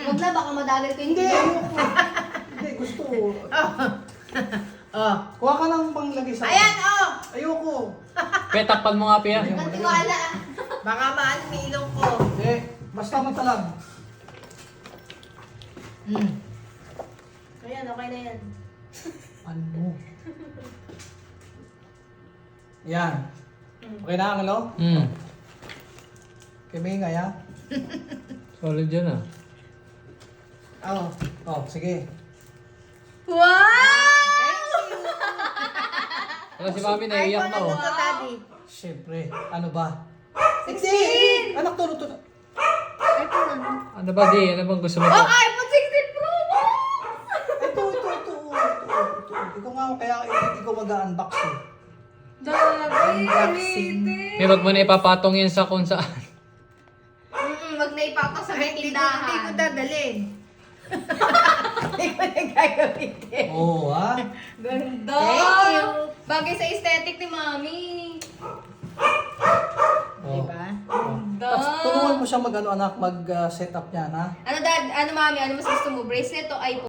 Huwag na, baka madagal ko yung Hindi, ayoko. Hindi, gusto ko. Oh. Kuha ka ng panglagay sa Ayan, oh! Ayoko. Takpan mo nga, Pia. Nagtiwala. Baka maan may ilong ko. Hindi, basta matalag. Ayan, okay na yan. Ano? Yan. Okay na, ano? Kimingay, ha? Solid yan ah. Oh. Oh, sige. Wow! Wala si Mami, naiiyak na oh. Ito, Daddy. Siyempre, ano ba? 16! Anak, turo. iPhone ano? Ano ba, Di? Ano bang gusto mo? Oh, iPhone 16 Pro Max! Ito. Ikaw nga, kaya hindi ko mag-unbox eh. Unboxing. May wag mo na ipapatong yan sa kung saan. Wag na ipapak sa may Hindi ko tindahan. dadalhin. Hindi ko na gagamitin. Oo, ha? Ganda! Thank you. Bagay sa aesthetic ni Mami. Oh. Diba? Ganda! Tapos tulungan mo siya mag-ano, anak, mag-set up niyan, ha? Ano dad, ano Mami, ano mas gusto mo? Bracelet o iPhone?